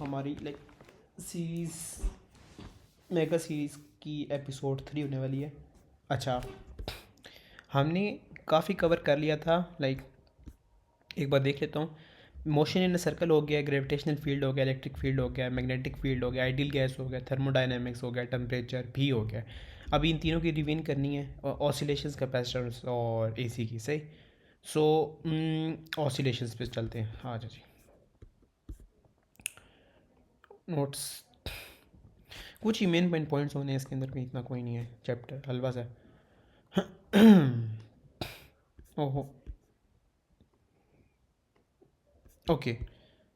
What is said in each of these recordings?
हमारी series mega series की episode 3 होने वाली है। अच्छा, हमने काफ़ी कवर कर लिया था। एक बार देख लेता हूँ। मोशन इन सर्कल हो गया, ग्रेविटेशनल फील्ड हो गया, इलेक्ट्रिक फील्ड हो गया, मैग्नेटिक फील्ड हो गया, आइडियल गैस हो गया, थर्मोडायनेमिक्स हो गया, टेम्परेचर भी हो गया। अभी इन तीनों की रिवीन करनी है, ऑसिलेशंस, कैपेसिटेंस और एसी की। सही। सो ऑसिलेशंस पे चलते हैं। हाँ जी, नोट्स कुछ ही मेन पॉइंट्स होने हैं इसके अंदर, कहीं इतना कोई नहीं है, चैप्टर हलवा सा है। ओहो, ओके।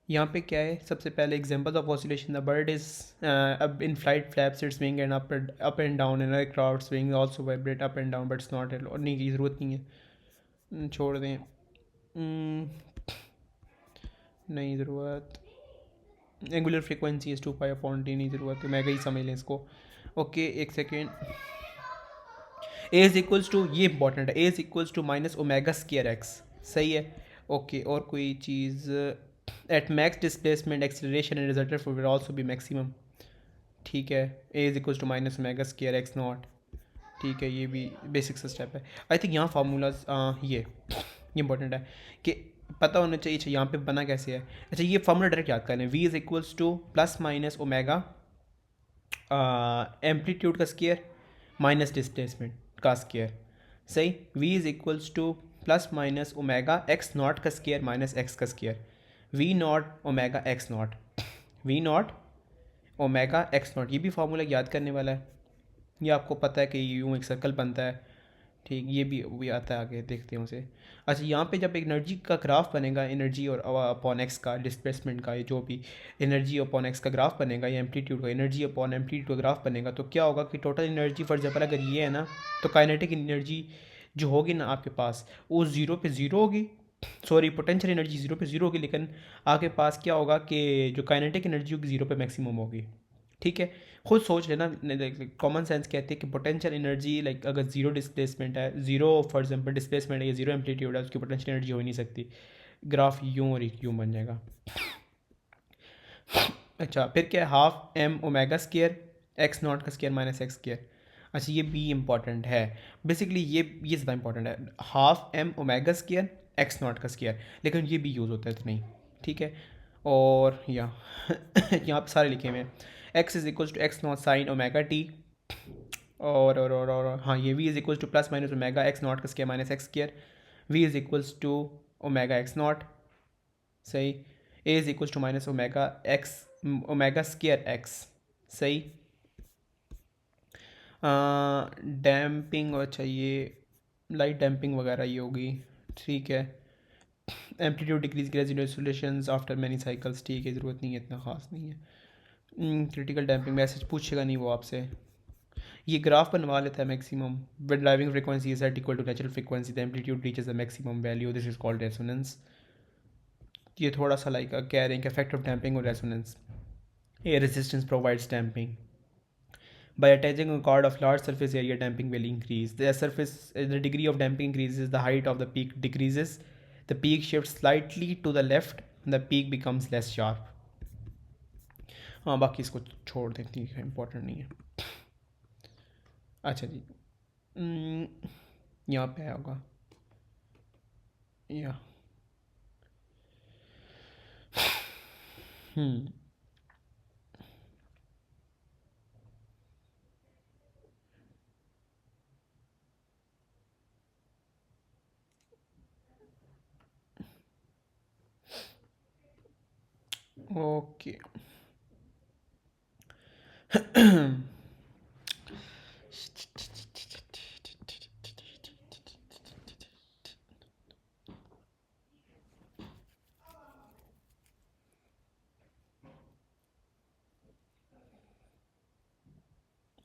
यहाँ पे क्या है, सबसे पहले example of oscillation, the bird is अब in flight flaps its wing and up and down and crowd swing also vibrate up and down but it's not, और नहीं की ज़रूरत नहीं है, छोड़ दें। नहीं ज़रूरत। एंगुलर फ्रीक्वेंसी इज़ 2π/t, नहीं ज़रूरत है, मैं कहीं समझ लें इसको। ओके, एक second. A is equals to, ये इंपॉर्टेंट है, A is equals to minus omega square X. सही है। ओके, और कोई चीज़, at max displacement acceleration and resultant will also be maximum. ठीक है, A is equals to minus omega square X nought. ठीक है, ये भी बेसिक सा स्टेप है। आई थिंक यहाँ फार्मूलाज ये इंपॉर्टेंट है कि पता होना चाहिए। अच्छा, यहाँ पे बना कैसे है। अच्छा, ये फार्मूला डायरेक्ट याद कर लें, V is equals to plus minus omega amplitude का स्केयर माइनस डिस्प्लेसमेंट का स्केयर। सही। V is equals to plus minus omega X not का स्केयर माइनस एक्स का square. V naught omega X naught, V naught omega X naught, ये भी formula याद करने वाला है। ये आपको पता है कि यूँ एक सर्कल बनता है। ठीक, ये भी आता है, आगे देखते हैं उसे। अच्छा, यहाँ पे जब एक एनर्जी का ग्राफ बनेगा, एनर्जी और अपॉन एक्स का, डिस्प्लेसमेंट का, ये जो भी एनर्जी अपॉन एक्स का ग्राफ बनेगा, या एम्पलीट्यूड का, एनर्जी अपॉन एम्पलीट्यूड का ग्राफ बनेगा, तो क्या होगा कि टोटल एनर्जी, फॉर एग्जाम्पल अगर ये है ना, तो काइनेटिक एनर्जी जो होगी ना आपके पास, वो ज़ीरो पे ज़ीरो होगी। सॉरी, पोटेंशियल एनर्जी ज़ीरो पे ज़ीरो होगी, लेकिन आपके पास क्या होगा कि जो काइनेटिक एनर्जी होगी ज़ीरो पे मैक्सिमम होगी। ठीक है, खुद सोच लेना। कॉमन सेंस कहते हैं कि पोटेंशियल एनर्जी अगर जीरो डिस्प्लेसमेंट है, जीरो फॉर एग्जांपल डिस्प्लेसमेंट है या जीरो एम्पलीट्यूड है, उसकी पोटेंशियल एनर्जी हो ही नहीं सकती। ग्राफ यूँ और यूँ बन जाएगा। अच्छा, फिर क्या है, half M omega square X not का स्केयर माइनस एक्स स्केयर। अच्छा, ये बी इंपॉर्टेंट है। बेसिकली ये ज़्यादा इंपॉर्टेंट है, half M omega square X not का स्केयर, लेकिन ये भी यूज़ होता है इतना ही। ठीक है, और यहाँ पे सारे लिखे हुए हैं। X is equals to X not sine omega T, और हाँ, ये V is equals to plus minus omega X not का square minus X square. V is equals to omega X nought. सही। A is equals to minus omega X, omega square X. सही। Damping, अच्छा ये light damping वगैरह ये होगी। ठीक है। Amplitude decrease gradual solutions after many cycles. ठीक है, ज़रूरत नहीं है, इतना खास नहीं है। क्रिटिकल डैम्पिंग मैसेज पूछेगा नहीं वो आपसे। ये ग्राफ बनवा लेता है maximum when driving frequency is at equal to natural frequency the amplitude reaches the maximum value, this is called resonance। ये थोड़ा सा कह रहे हैं कि effect of damping और resonance, air resistance provides damping by attaching a cord of large surface area, damping will increase the surface, the degree of damping increases, the height of the peak decreases, the peak shifts slightly to the left, the peak becomes less sharp। हाँ, बाकी इसको छोड़ दें, ठीक है, important नहीं है। अच्छा जी, यहाँ पे आया होगा या ओके।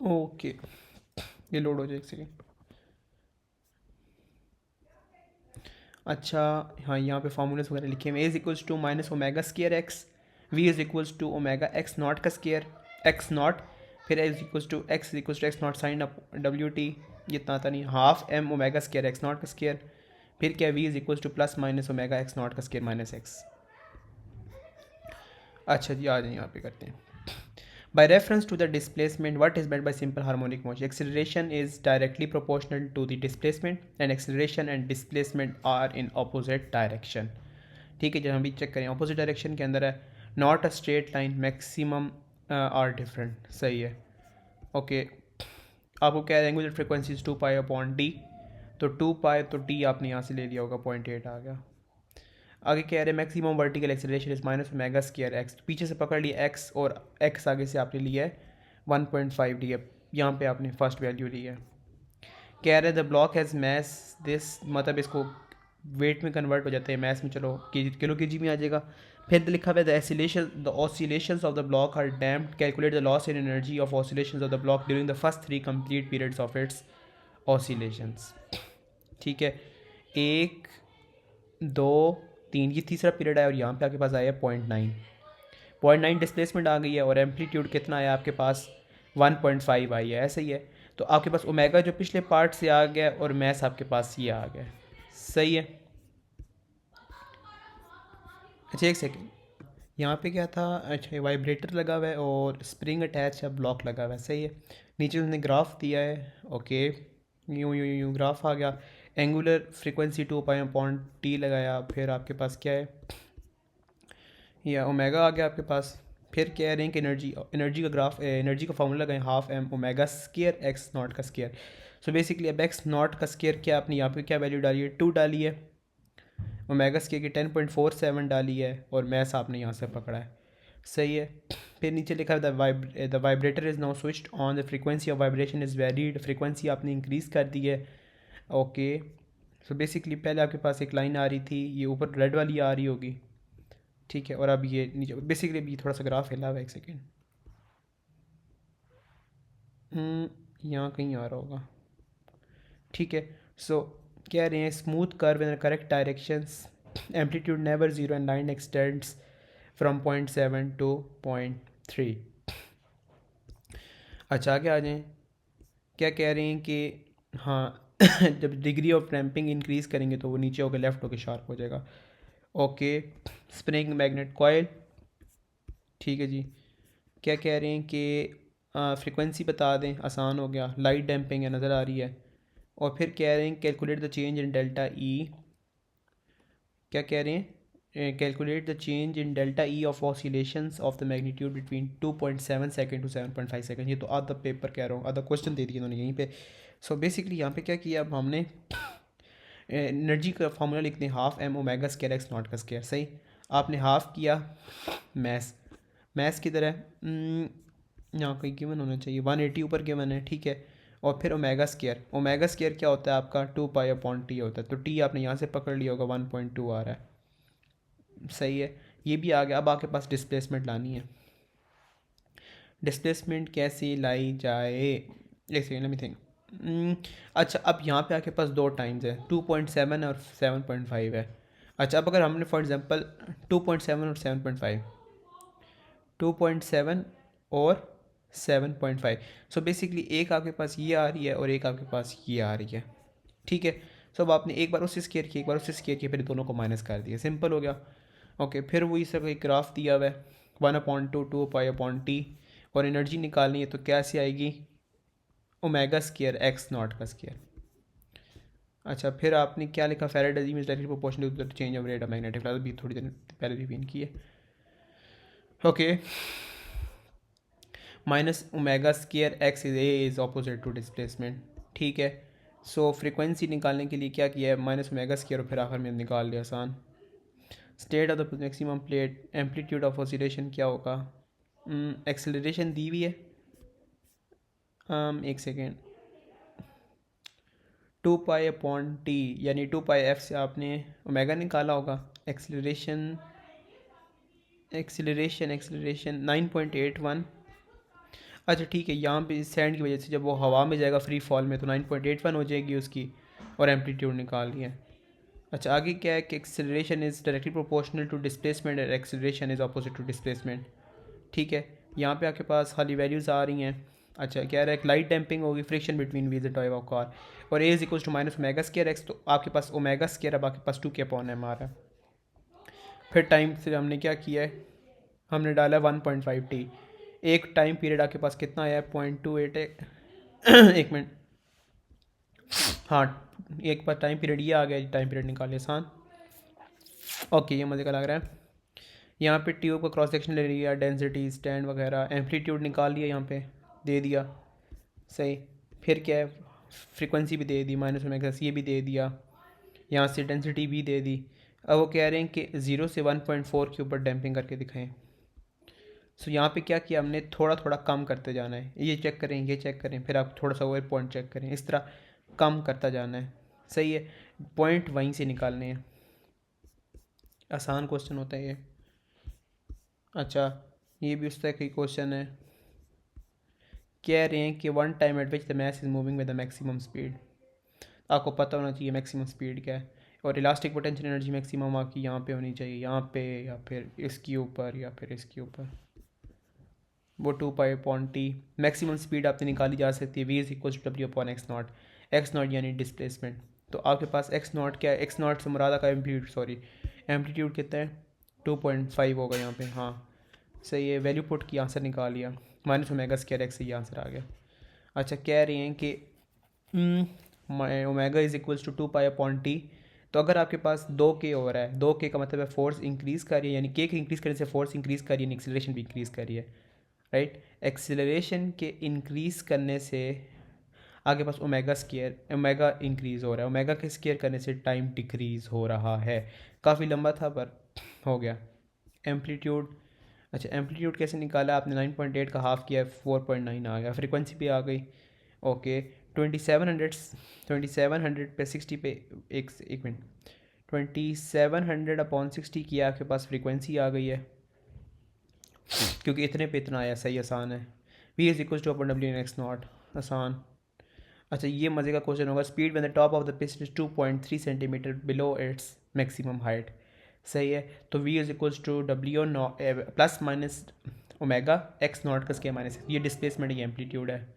ओके, ये लोड हो जाए, एक सेकेंड। अच्छा, हाँ, यहाँ पे फार्मूलाज वगैरह लिखे हुए, A is equals to minus omega square X, V is equals to omega X not का स्केयर एक्स नॉट, फिर A is equals to X not sine W T, ये इतना आता नहीं, half M omega square X not का square, फिर क्या V is equals to plus minus omega X not का स्केयर माइनस एक्स। अच्छा जी, आ जाए यहाँ पे करते हैं. By reference to the displacement, what is meant by simple harmonic motion? Acceleration is directly proportional to the displacement, and acceleration and displacement are in opposite direction. ठीक है, जब हम भी चेक करें opposite direction के अंदर है, not a straight line, maximum are different. सही है. ओके, आपको क्या है, एंगुलर फ्रिक्वेंसी 2π/d, तो 2π तो d आपने यहाँ से ले लिया होगा, 0.8 आ गया. आगे कह रहे हैं maximum vertical acceleration is minus omega square x, पीछे से पकड़ लिया एक्स और एक्स आगे से आपने लिया है 1.5 डी, यहाँ पे आपने फर्स्ट वैल्यू ली है. कह रहे the block has mass this, मतलब इसको वेट में कन्वर्ट हो जाते हैं, मैस में चलो किलो के जी में आ जाएगा. फिर लिखा हुआ है the oscillations of the block are damped, calculate the loss in energy of oscillations of the block during the first 3 complete periods of its oscillations. ठीक है, 1 2 3 ये तीसरा पीरियड है और यहाँ पे आपके पास आया है 0.9 डिस्प्लेसमेंट आ गई है और एम्पलीट्यूड कितना आया आपके पास 1.5 आई है. ऐसा ही है, तो आपके पास ओमेगा जो पिछले पार्ट से आ गया और मैस आपके पास ये आ गया. सही है. अच्छा एक सेकेंड, यहाँ पे क्या था, अच्छा वाइब्रेटर लगा हुआ है और स्प्रिंग अटैच है, ब्लॉक लगा हुआ है. सही है. नीचे उसने ग्राफ दिया है. ओके, यूँ यूँ यूँ ग्राफ आ गया, एंगुलर फ्रीक्वेंसी 2π/t लगाया, फिर आपके पास क्या है, या ओमेगा आ गया आपके पास. फिर कह रहे हैं कि एनर्जी का ग्राफ, एनर्जी का फार्मूला लगाएं, half M omega square X not का स्क्वायर. सो बेसिकली अब एक्स नॉट का स्क्वायर क्या, आपने यहाँ पे क्या वैल्यू डाली है, 2 डाली है, ओमेगा स्क्वायर की 10.47 डाली है और मैस आपने यहाँ से पकड़ा है. सही है. फिर नीचे लिखा है the vibrator is now switched on, the frequency of vibration is varied, frequency आपने इंक्रीज़ कर दी है. ओके, सो बेसिकली पहले आपके पास एक लाइन आ रही थी, ये ऊपर रेड वाली आ रही होगी. ठीक है, और अब ये नीचे बेसिकली अभी थोड़ा सा ग्राफ हिला हुआ है, एक सेकेंड, यहाँ कहीं आ रहा होगा. ठीक है, सो कह रहे हैं smooth curve in correct directions, amplitude never zero and line extends from 0.7 to 0.3. अच्छा आगे आ जाएँ. क्या कह रहे हैं कि हाँ जब डिग्री ऑफ रैम्पिंग इंक्रीज़ करेंगे तो वो नीचे होकर लेफ़्ट होकर शार्प हो जाएगा. Okay, spring magnet coil. ठीक है जी. क्या कह रहे हैं कि फ्रीक्वेंसी बता दें, आसान हो गया, लाइट डैम्पिंग है, नज़र आ रही है. और फिर कह रहे हैं calculate the change in delta E. क्या कह रहे हैं, calculate the change in delta E of oscillations of the magnitude between 2.7 second to 7.5 second. ये तो आधा पेपर कह रहा हूँ, आधा क्वेश्चन दे दिया उन्होंने यहीं पे. सो बेसिकली यहाँ पे क्या किया, अब हमने एनर्जी का फार्मूला लिखते हैं, half M omega square X not का स्क्वायर. सही. आपने हाफ किया मैस की तरह, यहाँ कहीं गिवन होना चाहिए, 180 ऊपर गिवन है. ठीक है, और फिर ओमेगा स्क्वायर क्या होता है आपका, 2π/t होता है, तो टी आपने यहाँ से पकड़ लिया होगा, 1.2 आ रहा है. सही है, ये भी आ गया. अब आपके पास डिस्प्लेसमेंट लानी है. डिस्प्लेसमेंट कैसे लाई जाए, एक सेकेंड लेट मी थिंक. अच्छा, अब यहाँ पे आपके पास दो टाइम्स है, 2.7 और 7.5 है. अच्छा, अब अगर हमने फॉर एग्जांपल 2.7 और 7.5, 2.7 और 7.5, सो बेसिकली एक आपके पास ये आ रही है और एक आपके पास ये आ रही है. ठीक है, सो अब आपने एक बार उससे स्केयर किया, एक बार उससे स्केयर किया, फिर दोनों को माइनस कर दिया, सिंपल हो गया. ओके, फिर वही सब एक ग्राफ दिया हुआ है, 1/2 2π/t, और एनर्जी निकालनी है तो कैसे आएगी, ओमेगा स्क्वायर एक्स नॉट का स्क्वायर. अच्छा, फिर आपने क्या लिखा, Faraday's is directly proportional to the change of rate of magnetic flux, भी थोड़ी देर पहले रिवीन की है. Okay, minus omega square X is opposite to displacement. ठीक है, सो फ्रीक्वेंसी निकालने के लिए क्या किया है, माइनस ओमेगा स्क्वायर और फिर आखिर में निकाल लिया, आसान. State of the maximum plate, amplitude of oscillation क्या होगा, एक्सेलरेशन दी हुई है, एक सेकेंड, 2π/t यानी 2πf से आपने ओमेगा निकाला होगा. एक्सेलरेशन 9.81. अच्छा ठीक है, यहाँ पे सैंड की वजह से जब वो हवा में जाएगा फ्री फॉल में तो 9.81 हो जाएगी उसकी, और एम्पलीट्यूड निकाल लिया. अच्छा, आगे क्या है कि acceleration is directly proportional to displacement और acceleration is opposite to displacement. ठीक है, यहाँ पे आपके पास खाली वैल्यूज़ आ रही हैं. अच्छा, क्या रहा है, लाइट डैम्पिंग होगी, friction between wheels and toy of car, और A is equals to minus omega square X, तो आपके पास ओमेगा स्क्वायर अब आपके पास 2 के अपॉन एम आ रहा है. फिर टाइम से हमने क्या किया है, हमने डाला 1.5t। एक टाइम पीरियड आपके पास कितना आया है? 0.28 एक मिनट, हाँ एक बार टाइम पीरियड ये आ गया, टाइम पीरियड निकालिए आसान। ओके ये मज़े का लग रहा है। यहाँ पे ट्यूब का क्रॉस सेक्शन ले लिया, डेंसिटी स्टैंड वगैरह, एम्पलीट्यूड निकाल लिया, यहाँ पे दे दिया सही। फिर क्या है, फ्रीक्वेंसी भी दे दी, -ओमेगा ये भी दे दिया, यहाँ से डेंसिटी भी दे दी। अब वो कह रहे हैं कि 0 से 1.4 के ऊपर डैम्पिंग करके दिखाएं। सो यहाँ पे क्या किया हमने, थोड़ा थोड़ा कम करते जाना है, ये चेक करें, ये चेक करें, फिर आप थोड़ा सा ओवर पॉइंट चेक करें, इस तरह कम करता जाना है। सही है, पॉइंट वहीं से निकालने हैं। आसान क्वेश्चन होता है ये। अच्छा ये भी उस तरह का क्वेश्चन है, कह रहे हैं कि one time at which the mass is moving with the maximum speed. आपको पता होना चाहिए मैक्सिमम स्पीड क्या है, और इलास्टिक पोटेंशियल एनर्जी मैक्सिमम आपकी यहाँ पे होनी चाहिए, यहाँ पे या फिर इसके ऊपर या फिर इसके ऊपर, वो 2 पाई/टी। मैक्सिमम स्पीड आपसे निकाली जा सकती है, V is equal to W upon X naught. X naught यानी डिस्प्लेसमेंट। तो आपके पास एक्स नॉट क्या है, एक्स नॉट से मुरादा का एम्पलीट्यूड कितना है, 2.5 होगा यहाँ पे, हाँ सही है। वैल्यू पुट की, आंसर निकाल लिया, -ओमेगा² एक्स से ये आंसर आ गया। अच्छा कह रहे हैं कि ओमेगा इज इक्वल्स टू 2 पाई/टी। तो अगर आपके पास 2k हो रहा है, 2k का मतलब है फोर्स इंक्रीज़ कर रही है, यानी k इंक्रीज़ करने से फोर्स इंक्रीज़ कर रही है, एक्सीलरेशन भी इंक्रीज़ कर रही है, राइट। एक्सीलरेशन के इंक्रीज़ करने से आगे पास ओमेगा इंक्रीज़ हो रहा है, ओमेगा के स्केयर करने से टाइम डिक्रीज़ हो रहा है। काफ़ी लंबा था पर हो गया। एम्पलीट्यूड, अच्छा एम्पलीट्यूड कैसे निकाला आपने, 9.8 का हाफ किया, 4.9 आ गया। फ्रीक्वेंसी भी आ गई, ओके। 2700 पे 60 पे, एक मिनट, 2700/60 किया, आपके पास फ्रीक्वेंसी आ गई है, क्योंकि इतने पे इतना आया, सही आसान है। वी इज इक्वल टू अपन डब्ल्यू इन एक्स नॉट, आसान। अच्छा ये मज़े का क्वेश्चन होगा, speed when the top of the piston is 2.3 centimetre below its maximum height. सही है, तो V is equals to W nought plus minus omega X not का स्केयर माइनस, ये डिस्प्लेसमेंट, ये एम्पलीट्यूड है,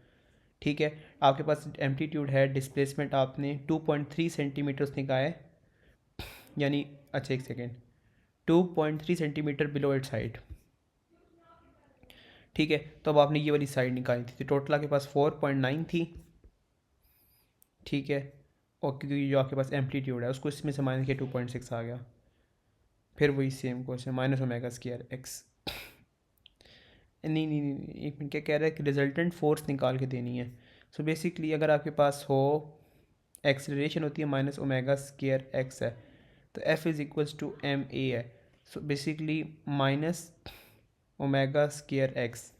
ठीक है। आपके पास एम्पलीट्यूड है, डिस्प्लेसमेंट आपने 2.3 सेंटीमीटर उसने कहा है, यानी अच्छा एक second, 2.3 centimetre below it's height, ठीक है। तो अब आपने ये वाली साइड निकाली थी, तो टोटल आपके पास 4.9 थी, ठीक है। और क्योंकि जो आपके पास एम्पलीट्यूड है उसको इसमें से माइनस किया, 2.6 आ गया। फिर वही सेम क्वेश्चन, -ओमेगा²एक्स। नहीं, एक मिनट, क्या कह रहा है कि रिजल्टेंट फोर्स निकाल के देनी है। सो बेसिकली अगर आपके पास हो, एक्सेलरेशन होती है -ओमेगा²एक्स है, तो F is equals to ma है। सो बेसिकली -ओमेगा²एक्स,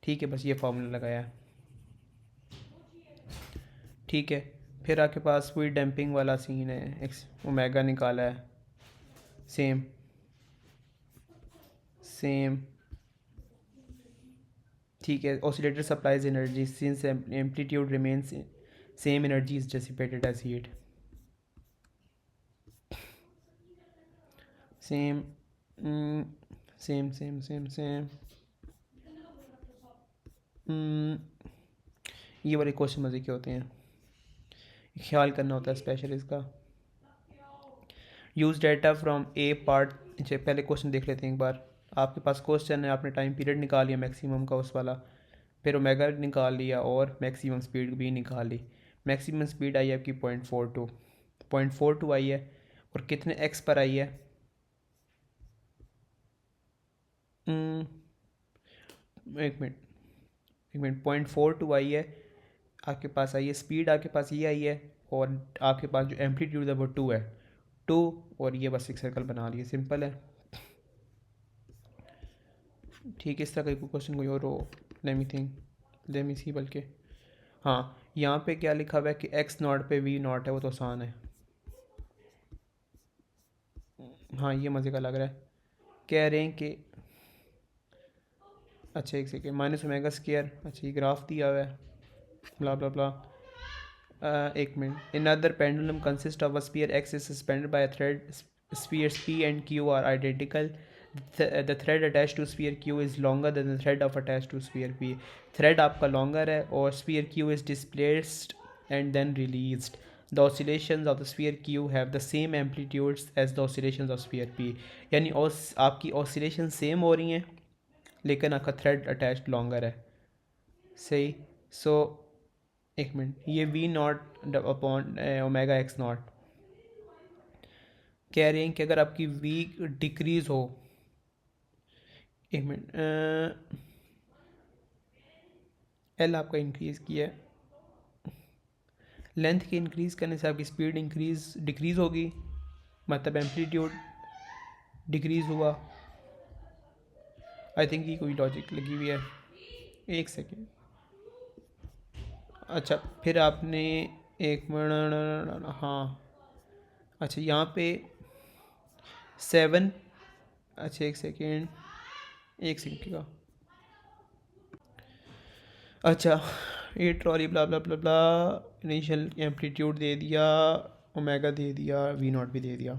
ठीक है, बस ये फार्मूला लगाया है, ठीक है। फिर आपके पास वही डैम्पिंग वाला सीन है, एक्स ओमेगा निकाला है, सेम सेम, ठीक है। Oscillator supplies energy since amplitude remains same, energy is dissipated as heat, same same same same same. ये वाले क्वेश्चन मज़े के होते हैं, ख्याल करना होता है स्पेशल इसका। Use data from A part, अच्छा पहले क्वेश्चन देख लेते हैं एक बार। आपके पास क्वेश्चन है, आपने टाइम पीरियड निकाल लिया मैक्सिमम का उस वाला, फिर ओमेगा निकाल लिया और मैक्सिमम स्पीड भी निकाल ली। मैक्सिमम स्पीड आई है आपकी 0.42 आई है, और कितने एक्स पर आई है, एक मिनट 0.42 आई है आपके पास, आई है स्पीड, आपके पास ये आई है, और आपके पास जो एम्पलीट्यूड है वो 2 है, 2, और ये बस एक सर्कल बना लिए, सिंपल है, ठीक है। इस तरह का कोई क्वेश्चन कोई और हो, लेट मी सी, बल्कि हाँ यहाँ पे क्या लिखा हुआ है कि एक्स नॉट पे वी नॉट है, वो तो आसान है, हाँ ये मज़े का लग रहा है। कह रहे हैं कि अच्छा एक सेकेंड, -ओमेगा², अच्छा ये ग्राफ दिया हुआ है, ब्ला ब्ला ब्ला। एक minute, another pendulum consists of a sphere x is suspended by a thread. Spheres p and q are identical. The thread attached to sphere q is longer than the thread of attached to sphere p. Thread आपका longer है और sphere q is displaced and then released. The oscillations of the sphere q have the same amplitudes as the oscillations of sphere p. यानी आपकी oscillation same हो रही हैं लेकिन आपका थ्रेड अटैच्ड लॉन्गर है, सही। सो एक मिनट, ये V naught upon omega X naught कह रहे हैं कि अगर आपकी वी डिक्रीज़ हो, एक मिनट, एल आपका इंक्रीज़ किया है, लेंथ के इंक्रीज़ करने से आपकी स्पीड डिक्रीज़ होगी, मतलब एम्पलीट्यूड डिक्रीज़ हुआ। आई थिंक ये कोई लॉजिक लगी हुई है, एक सेकेंड। अच्छा फिर आपने एक मिनट, हाँ अच्छा यहाँ पे 7, अच्छा एक सेकेंड का, अच्छा ये ट्रॉली ब्ला ब्ला ब्ला ब्ला, इनिशियल एम्पलीट्यूड दे दिया, ओमेगा दे दिया, वी नॉट भी दे दिया।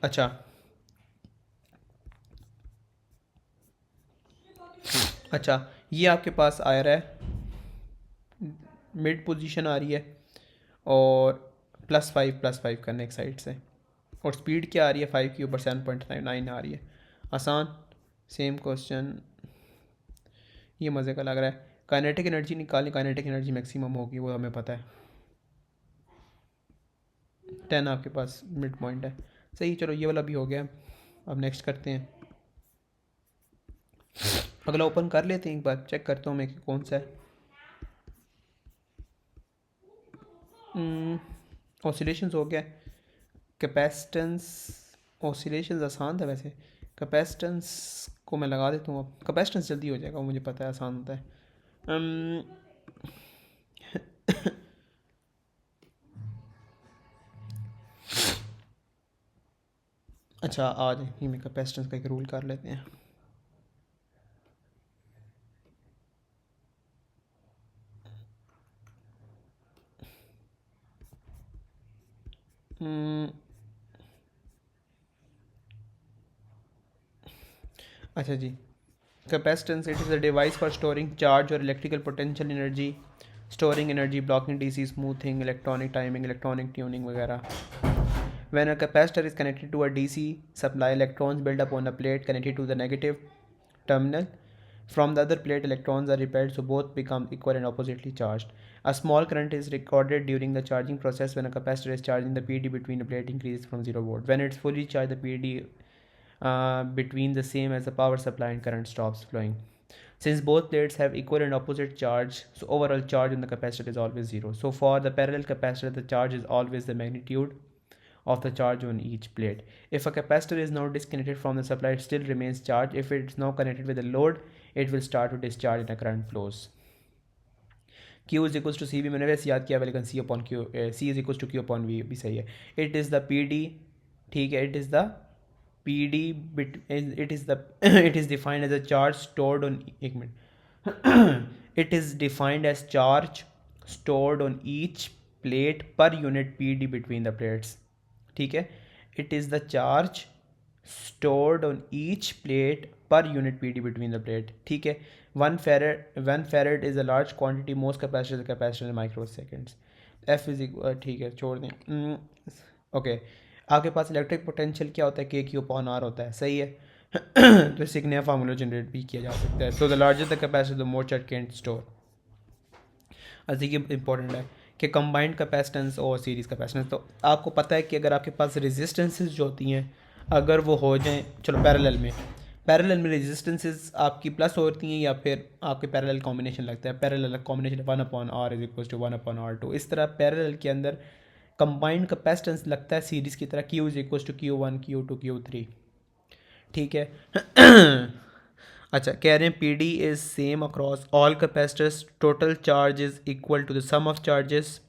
अच्छा अच्छा ये आपके पास आ रहा है, मिड पोजीशन आ रही है, और +5 करने एक साइड से, और स्पीड क्या आ रही है 5 के ऊपर 7.9 आ रही है। आसान, सेम क्वेश्चन, ये मज़े का लग रहा है। काइनेटिक एनर्जी निकालनी, काइनेटिक एनर्जी मैक्सिमम होगी, वो हमें पता है, 10 आपके पास मिड पॉइंट है, सही। चलो ये वाला भी हो गया, अब नेक्स्ट करते हैं, अगला ओपन कर लेते हैं, एक बार चेक करता हूँ मैं कि कौन सा है। ऑसिलेशंस हो गया, कैपेसिटेंस, ऑसिलेशंस आसान था वैसे, कैपेसिटेंस को मैं लगा देता हूँ, अब कैपेसिटेंस जल्दी हो जाएगा, मुझे पता है आसान होता है। अच्छा आ जाए, में कैपेसिटेंस का एक रूल कर लेते हैं। अच्छा जी, capacitance it is a device for storing charge और electrical potential energy, storing energy, blocking DC, smoothing, electronic timing, electronic tuning वगैरह। When a capacitor is connected to a DC supply, electrons build up on a plate connected to the negative terminal. From the other plate, electrons are repelled, so both become equal and oppositely charged. A small current is recorded during the charging process. When a capacitor is charging, the PD between the plate increases from 0 volt. When it's fully charged, the PD between the same as the power supply, and current stops flowing. Since both plates have equal and opposite charge, so overall charge on the capacitor is always 0. So for the parallel capacitor, the charge is always the magnitude of the charge on each plate. If a capacitor is now disconnected from the supply, it still remains charged. If it is now connected with a load, it will start to discharge and a current flows. Q is equals to C भी मैंने वैसे याद किया, लेकिन C upon Q, C is equals to Q upon V भी सही है. It is the PD, ठीक है, it is the PD bit, it is the it is defined as a charge stored on, एक minute, it is defined as charge stored on each plate per unit PD between the plates, ठीक है, it is the charge stored on each plate per unit PD between the plate, ठीक है। 1 farad is a large quantity, most capacitor is a capacitor in microseconds, F is equal, ठीक है छोड़ दें, okay. आपके पास electric potential क्या होता है, के क्यू अपॉन आर होता है, सही है। तो इससे एक नया फार्मूला जनरेट भी किया जा सकता है। So the larger the capacitor the more charge can store. अच्छा ये इंपॉर्टेंट है कि कंबाइंड कैपेसिटेंस और सीरीज़ कैपेसिटेंस, तो आपको पता है कि अगर आपके पास रेजिस्टेंसेस जो होती हैं, अगर वो हो जाएं, चलो पैरेलल में रेजिस्टेंसेस आपकी प्लस होती हैं, या फिर आपके पैरेलल कॉम्बिनेशन लगता है, parallel combination 1/r is equal to 1/r2, इस तरह पैरेलल के अंदर कंबाइंड कैपेसिटेंस लगता है सीरीज़ की तरह, Q is equal to Q1 Q2 Q3, ठीक है। अच्छा कह रहे हैं P D is same across all capacitors, total charge is equal to the sum of charges,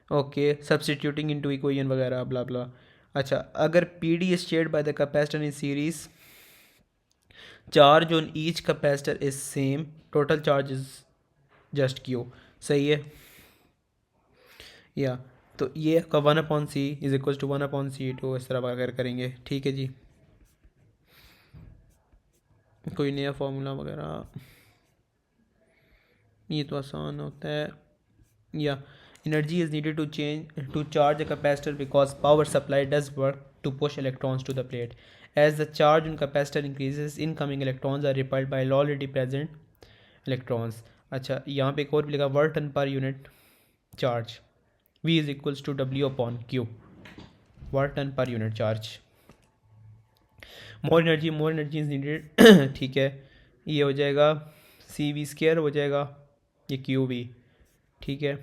okay, substituting into equation वगैरह ब्ला ब्ला। अच्छा अगर P D is shared by the capacitor in series, charge on each capacitor is same, total charge is just Q, सही है। या तो ये आपका 1/c is equal to 1/c2, इस तरह अगर करेंगे, ठीक है जी। कोई नया फार्मूला वगैरह, ये तो आसान होता है। या energy is needed to charge a capacitor because power supply does work to push electrons to the plate. As the charge in capacitor increases incoming electrons are repelled by already present electrons. अच्छा, यहाँ पे एक और भी लिखा work done per unit charge, V is equals to W upon Q, work done per unit charge. More energy is needed ठीक है, ये हो जाएगा CV स्क्वायर हो जाएगा, ये QV ठीक है।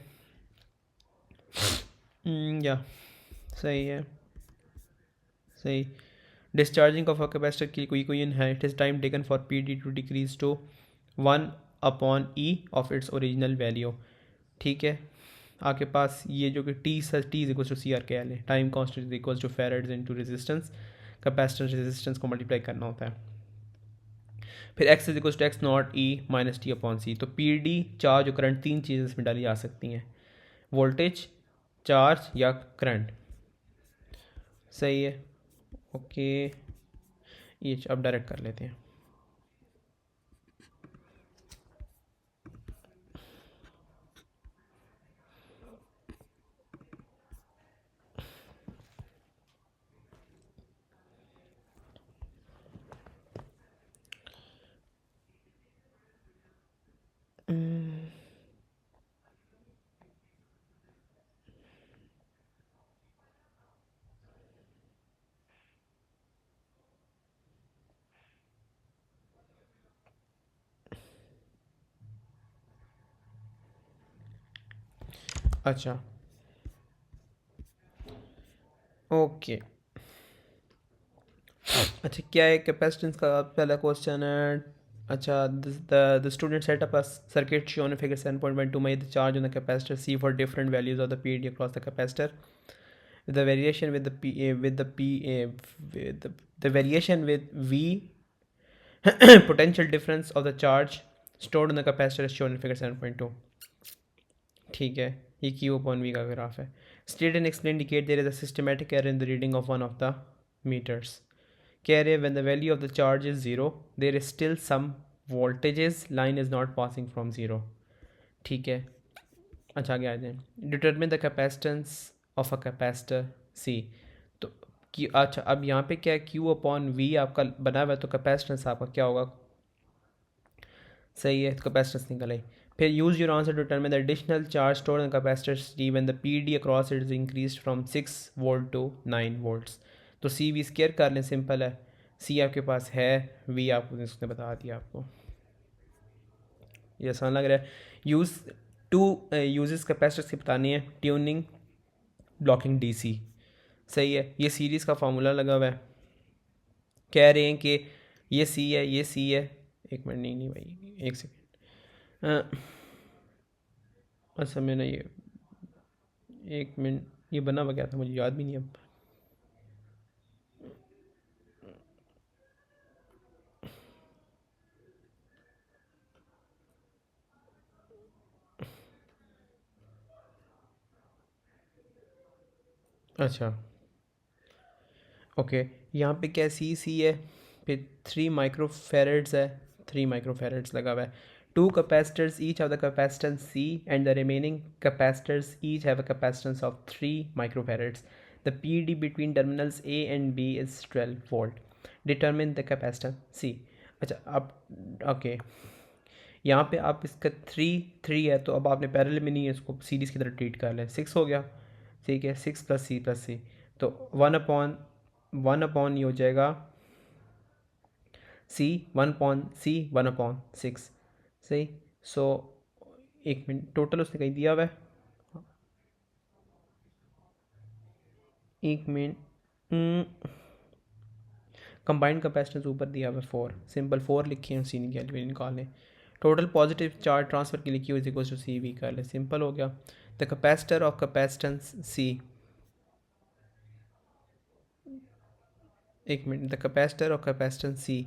या सही है, सही। डिस्चार्जिंग ऑफ अ कैपेसिटर की कोई है, it is time taken for PD to decrease to 1 upon E of its original value ठीक है। आपके पास ये जो कि T is equal to CR कह लें, time constant is equal to farads into resistance, capacitance resistance को मल्टीप्लाई करना होता है। फिर X is equal to X nought E minus T upon C। तो PD चार्ज और करंट तीन चीज़ें इसमें डाली जा सकती हैं, वोल्टेज, चार्ज या करंट। सही है, ओके। ये अब डायरेक्ट कर लेते हैं। अच्छा ओके, अच्छा क्या है कैपेसिटेंस का पहला क्वेश्चन है। अच्छा, the student set up a circuit shown figure 7.12 measure the charge on the capacitor C for different values of the PD across the capacitor. The variation with the the variation with V potential difference of the charge stored on the capacitor is shown in figure 7.2 ठीक है। ये Q upon V का graph है। State and explain indicate there is a systematic error in the reading of one of the meters. कह रहे when the value of the charge is 0 there is still some voltages line is not passing from 0 ठीक है। अच्छा आगे आ जाए, determine the capacitance of a capacitor C। तो कि अच्छा अब यहाँ पे क्या है, Q अपॉन V आपका बना हुआ है, तो कैपेसिटेंस आपका क्या होगा, सही है, तो कैपेसिटेंस निकल आई। फिर use your answer to determine the additional charge stored in capacitor C when the PD across it is increase from 6 volt to 9 volts. तो CV स्क्वायर कर लें, सिंपल है, C आपके पास है, V आपको उसने बता दिया आपको, ये आसान लग रहा है। यूज़ टू यूजेस कैपेसिटर्स की बतानी है, ट्यूनिंग, ब्लॉकिंग DC। सही है, ये सीरीज़ का फार्मूला लगा हुआ है, कह रहे हैं कि ये C है, ये C है, एक मिनट, नहीं भाई एक सेकेंड, अच्छा मैंने ये एक मिनट, ये बना हुआ क्या था मुझे याद भी नहीं अब। अच्छा ओके, यहाँ पे क्या C है, फिर 3 माइक्रोफेरेड्स है, 3 माइक्रोफेरेड्स लगा हुआ है। Two capacitors each have the capacitance C and the remaining capacitors each have a capacitance of 3 microfarads. The PD between terminals A and B is 12 volt. Determine the capacitor C। अच्छा अब okay, यहाँ पे आप इसका 3 है, तो अब आपने पैरेलल में नहीं है, इसको सीरीज़ की तरह ट्रीट कर लें, 6 हो गया ठीक है, 6 प्लस C, तो 1 अपॉन ये हो जाएगा C, 1/6 सही। सो एक मिनट, टोटल उसने कहीं दिया हुआ है, एक मिनट, कंबाइंड कैपेसिटेंस ऊपर दिया हुआ है 4, सिंपल 4 लिखे हैं, C की वैल्यू निकालें। टोटल पॉजिटिव चार्ज ट्रांसफर के लिए Q is equal to CV कर ले, सिंपल हो गया। The capacitor of capacitance C, एक minute, the capacitor of capacitance C,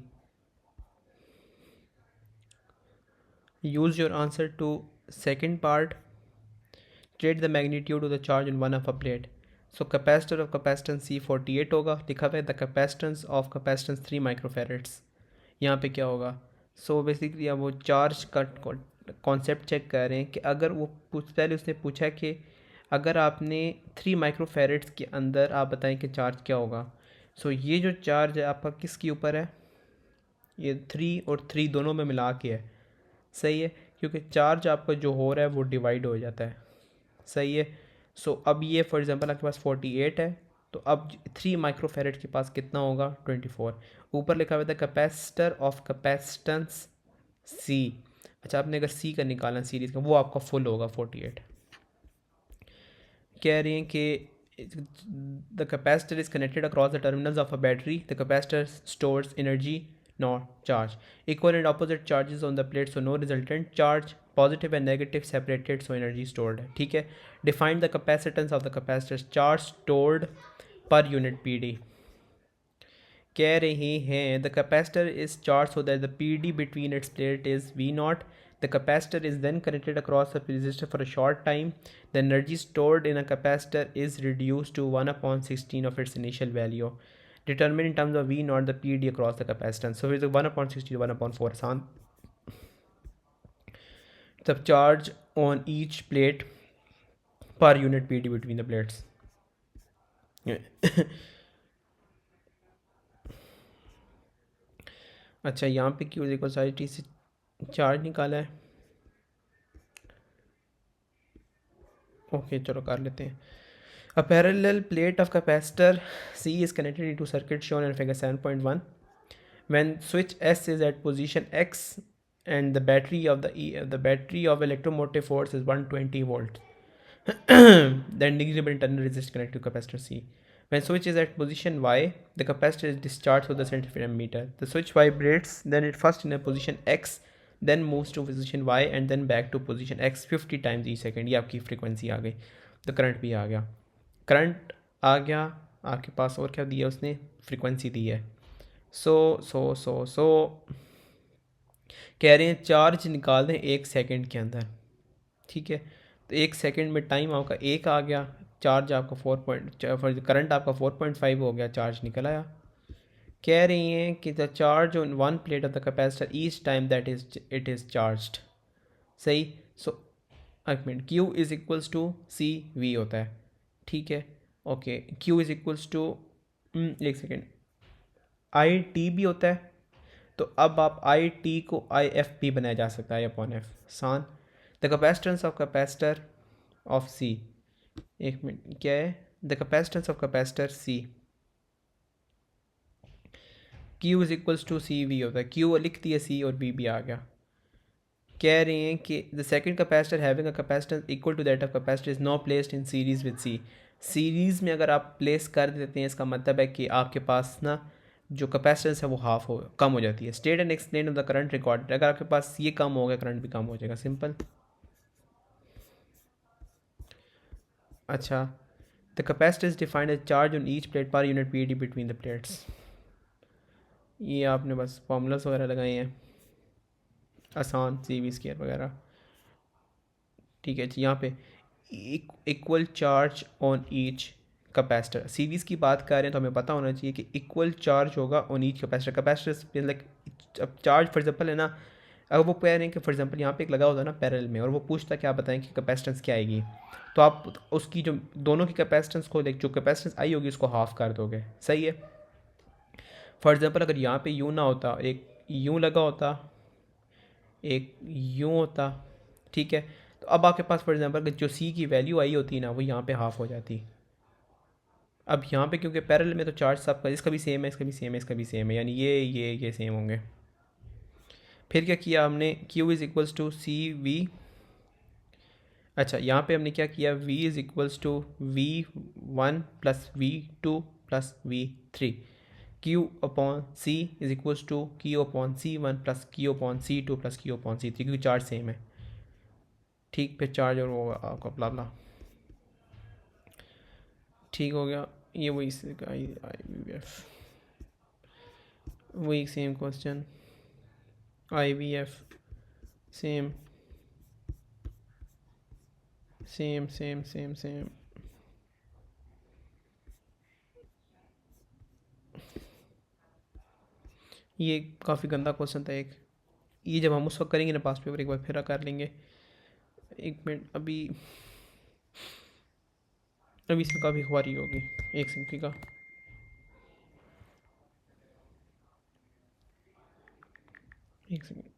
use your answer to second part, state the magnitude of the charge in one of a plate। so capacitor of capacitance C 48 होगा, लिखा हुआ है the capacitance of capacitance 3 माइक्रोफेरेड्स। यहाँ पे क्या होगा, सो basically अब वो चार्ज का कॉन्सेप्ट चेक कर रहे हैं कि अगर वो पहले उसने पूछा कि अगर आपने 3 माइक्रोफेरेड्स के अंदर आप बताएं कि चार्ज क्या होगा, सो ये जो चार्ज है आपका किसके ऊपर है, ये 3 और 3 दोनों में मिला के है, सही है, क्योंकि चार्ज आपका जो हो रहा है वो डिवाइड हो जाता है, सही है। सो अब ये फॉर एग्जांपल आपके पास 48 है, तो अब 3 माइक्रोफेरेड के पास कितना होगा 24। ऊपर लिखा हुआ था कैपेसिटर ऑफ कैपेसिटेंस सी। अच्छा, आपने अगर सी का निकालना सीरीज का, वो आपका फुल होगा 48। कह रहे हैं कि the capacitor is connected across the terminals of a battery, the capacitor stores energy not charge, equal and opposite charges on the plate, so no resultant charge, positive and negative separated, so energy stored है, ठीक है। Defined the capacitance of the capacitor, charge stored per unit P D. कह रहे हैं the capacitor is charge so that the P D between its plate is we not, the capacitor is then connected across the resistor for a short time, the energy stored in a capacitor is reduced to 1 upon 16 of its initial value, determined in terms of V naught the PD across the capacitance. So it's 1 upon 16 1 upon 4 आसान। the charge on each plate per unit PD between the plates। अच्छा, यहाँ पे Q equal सारी T से charge निकाला है, okay चलो कर लेते हैं। A parallel plate of capacitor C is connected into circuit shown in figure 7.1. When switch S is at position X and the battery of electromotive force is 120 volts, then negligible internal resistance connected to capacitor C. When switch is at position Y, the capacitor is discharged through the centimeter meter. The switch vibrates, then it first in a position X, then moves to position Y and then back to position X 50 times each second. ये आपकी frequency आ गई, तो current भी आ गया, current आ गया आपके पास, और क्या दिया उसने, फ्रीक्वेंसी दी है। सो कह रहे हैं चार्ज निकाल दें 1 सेकंड के अंदर, ठीक है। तो 1 सेकंड में टाइम आपका 1 आ गया, चार्ज आपका करंट आपका 4.5 हो गया, चार्ज निकल आया। कह रही हैं कि the charge on one plate of the capacitor each time that it is charged, सही। सो एक minute, Q is equals to C V होता है, ठीक है, okay. Q is equals to, एक सेकेंड, आई टी भी होता है, तो अब आप आई टी को आई एफ भी बनाया जा सकता है अपॉन एफ, सान। The capacitance of capacitor of C, एक मिनट क्या है, the capacitance of capacitor C, Q is equals to C V होता है, Q लिख दिया सी और V भी आ गया। कह रहे हैं कि the second capacitor having a capacitance equal to that of capacitor is not placed in series with C. Series में अगर आप प्लेस कर देते हैं, इसका मतलब है कि आपके पास ना जो कैपेसिटेंस है वो हाफ हो कम हो जाती है। State and explain of the current record, अगर आपके पास ये कम हो गया करंट भी कम हो जाएगा, सिंपल। अच्छा, the capacitor is defined as charge on each plate per unit P D between the plates. ये आपने बस फॉर्मूलास वगैरह लगाए हैं, आसान, सी वी स्क्वायर वगैरह, ठीक है। यहाँ पे equal charge on each capacitor, series की बात कर रहे हैं तो हमें पता होना चाहिए कि इक्वल चार्ज होगा on each capacitor. Capacitor like, अब चार्ज फॉर एग्जांपल है ना, अगर वो कह रहे हैं कि फॉर एग्जांपल यहाँ पे एक लगा होता है ना पैरेलल में, और वो पूछता क्या बताएं कि कैपेसिटेंस क्या आएगी, तो आप उसकी जो दोनों की कैपेसिटेंस को जो कैपेसिटेंस आई होगी उसको हाफ कर दोगे, सही है। फॉर एग्जांपल अगर यहाँ पे यूँ ना होता, एक यूँ लगा होता, एक यूँ होता, ठीक है, तो अब आपके पास फॉर एग्जांपल जो सी की वैल्यू आई होती ना वो यहाँ पे हाफ हो जाती। अब यहाँ पे क्योंकि पैरेलल में तो चार्ज सबका, इसका भी सेम है, इसका भी सेम है, इसका भी सेम है, यानी ये सेम होंगे। फिर क्या किया हमने, Q is equals to C V, अच्छा यहाँ पे हमने क्या किया, V is equals to V1 plus V2 plus V3, Q upon C is equals to Q upon C1 plus Q upon C2 plus Q upon C3, क्योंकि charge same है, ठीक। फिर चार्ज और वो आपका ब्ला ठीक हो गया। ये वही वही same question, IVF same same same same same. ये काफ़ी गंदा क्वेश्चन था एक, ये जब हम उस वक्त करेंगे ना पास पेपर, एक बार फिर कर लेंगे। एक मिनट, अभी इसमें काफ़ी खुआरी होगी, एक सेकंड का। एक सेकेंड।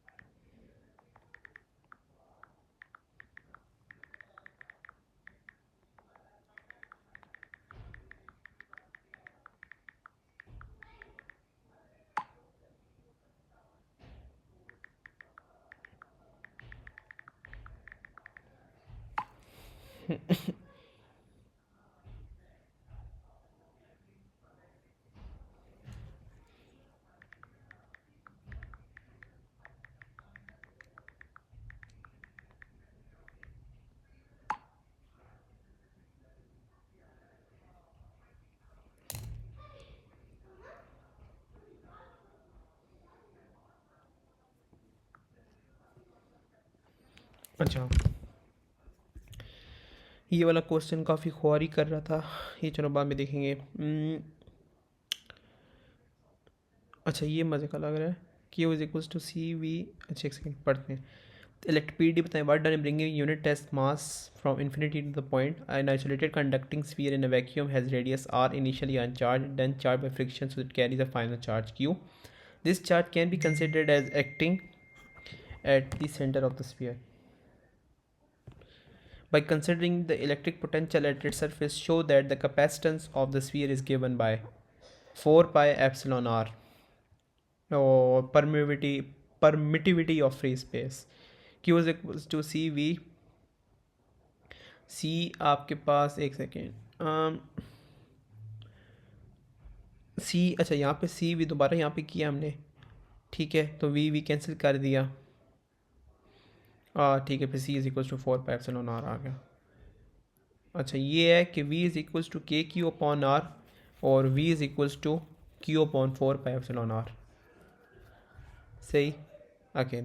अच्छा, ये वाला क्वेश्चन काफ़ी ख्वारी कर रहा था, ये चलो बाद में देखेंगे। अच्छा, ये मज़े का लग रहा है। Q is equals to C V. अच्छा, एक सेकेंड पढ़ते हैं। इलेक्ट्रिसिटी बताएं, what done bringing unit test mass from infinity to the point an isolated conducting sphere in a vacuum has radius r initially uncharged then charged by friction so it carries a final charge q. This charge can be considered as acting at the center of the sphere. By considering the electric potential at its surface, show that the capacitance of the sphere is given by 4 pi epsilon r, or permittivity of free space. Q is equals to C V. C आपके पास, एक second, सी, अच्छा यहाँ पे सी we दोबारा यहाँ पे किया हमने, ठीक है, तो वी कैंसिल कर दिया। ठीक है, फिर C is equals to 4 pi epsilon R आ गया। अच्छा, ये है कि v is equals to K Q upon R और v is equals to Q upon 4 pi epsilon R. सही। ओके,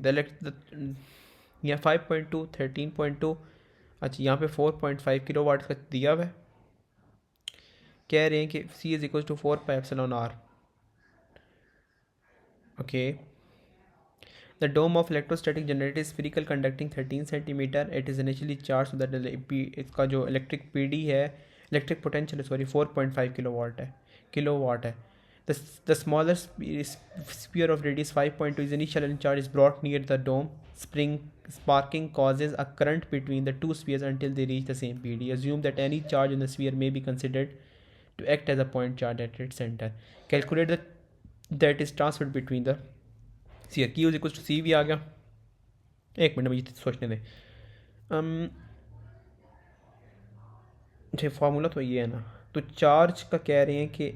यहाँ 5.2 13.2। अच्छा, यहाँ पे 4.5 किलो वाट का दिया हुआ है। कह रहे हैं कि c is equals to 4 pi epsilon R. Okay, the dome of electrostatic generator is spherical conducting 13 centimetre. It is initially charge so that इसका जो इलेक्ट्रिक पी डी है, electric potential sorry 4.5 kilo watt है। The smaller sphere of radius 5.2 is initial and charge is brought near the dome. Sparking causes a current between the two spheres until they reach the same PD. Assume that any charge in the sphere may be considered to act as a point charge at its center. Calculate that is transferred between the sphere. Q is equals to C भी आ गया। एक minute मुझे सोचने दें। अच्छा, formula तो ये है ना, तो चार्ज का कह रहे हैं कि,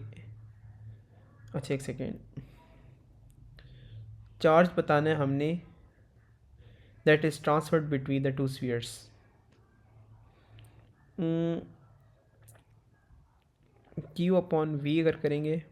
अच्छा एक सेकेंड, चार्ज बताना है हमने, that is transferred between the two spheres. Q upon V अगर करेंगे,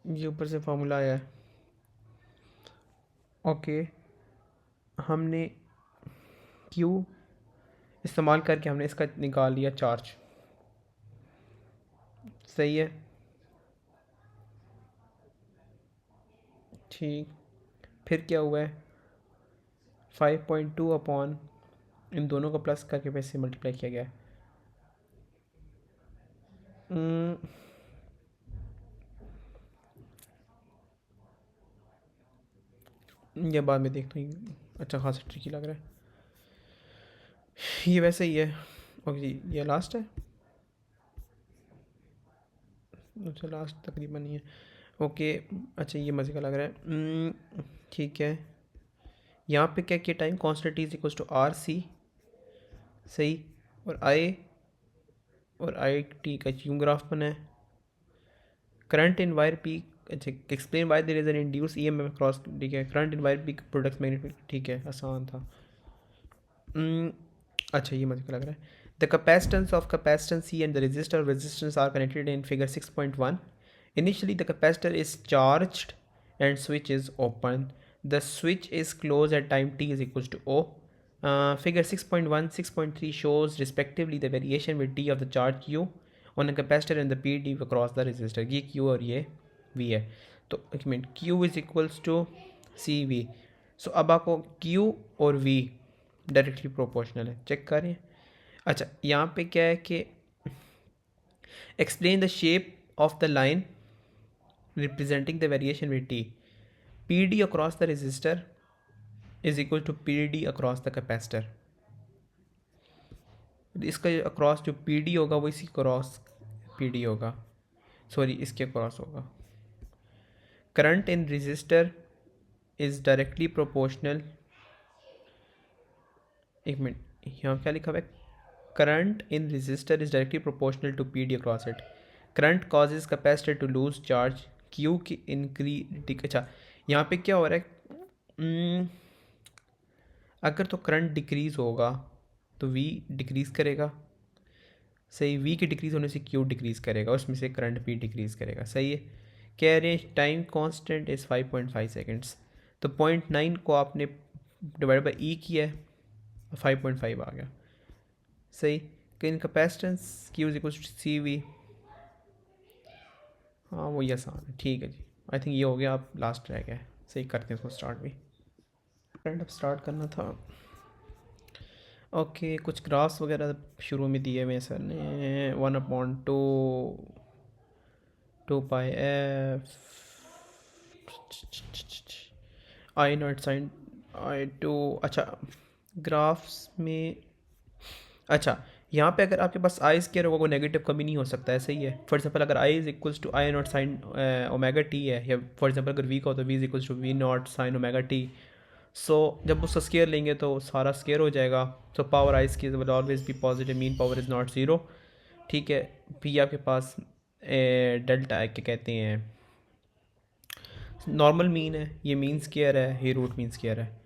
ये ऊपर से फार्मूला आया है। ओके, हमने क्यू इस्तेमाल करके हमने इसका निकाल लिया चार्ज। सही है, ठीक। फिर क्या हुआ है, 5.2 अपॉन इन दोनों को प्लस करके वैसे मल्टीप्लाई किया गया है। ये बाद में देखते हैं, अच्छा खासा ट्रिकी लग रहा है ये, वैसे ही है। ओके जी, ये लास्ट है। अच्छा, लास्ट तकरीबन नहीं है। ओके, अच्छा ये मज़े का लग रहा है। ठीक है, यहाँ पे क्या किया, time constant T is equals to R C. सही, और आई टी का यूं ग्राफ बना है। करंट इन वायर पी, अच्छा explain why there is an induce E M F cross, ठीक है, current in wire P products magnetic, ठीक है, आसान था। अच्छा, ये मज़े का लग रहा है। The capacitance of capacitance C and the resistance R connected in figure 6.1. Initially, the capacitor is charged and switch is open. The switch is closed at time t is equals to O. Figure 6.1, 6.3 shows respectively the variation with d of the charge q on a capacitor and the pd across the resistor. ये q और ये v है। तो एक minute, Q is equals to C V. So अब आपको Q और V directly proportional है, चेक करें। अच्छा, यहाँ पे क्या है कि explain the shape of the line representing the variation with T। P D across the resistor is equal to P D across the capacitor. इसका अक्रॉस जो पी डी होगा वो इसी क्रॉस पी डी होगा, सॉरी इसके cross होगा। Current in resistor is directly proportional, एक minute, यहाँ क्या लिखा हुआ है, current in resistor is directly proportional to P D across it. Current causes capacitor to lose charge, Q की इंक्रीज। अच्छा, यहाँ पे क्या हो रहा है, अगर तो करंट डिक्रीज़ होगा तो वी डिक्रीज़ करेगा, सही। वी के डिक्रीज़ होने से क्यू डिक्रीज़ करेगा, उसमें से करंट भी डिक्रीज़ करेगा, सही है। कह रहे हैं टाइम कांस्टेंट इज़ 5.5 सेकेंड्स, तो 0.9 को आपने डिवाइड बाई ई किया है, 5.5 आ गया, सही। In capacitance Q is equal to C V, हाँ वो ये आसान है, ठीक है जी। आई थिंक ये हो गया, आप लास्ट रह गया, सही। करते हैं उसको स्टार्ट भी, करंट अब स्टार्ट करना था। ओके, कुछ ग्राफ्स वगैरह शुरू में दिए हुए सर ने, 1/2 आई नॉट साइन आई टू। अच्छा, ग्राफ्स में, अच्छा यहाँ पे अगर आपके पास आई स्क्वायर होगा वो नेगेटिव कभी नहीं हो सकता है, सही है। फॉर एग्जांपल अगर I is equals to I naught sine omega T है, या फॉर एग्जांपल अगर वी का हो तो V is equals to V naught sine omega T. So जब उसका स्केयर लेंगे तो सारा स्केयर हो जाएगा। So power I square will always be positive, mean power is not zero, ठीक है। पी आपके पास डेल्टा क्या कहते हैं, नॉर्मल मीन है, ये मीन स्केयर है, ये रूट मीन स्केयर है।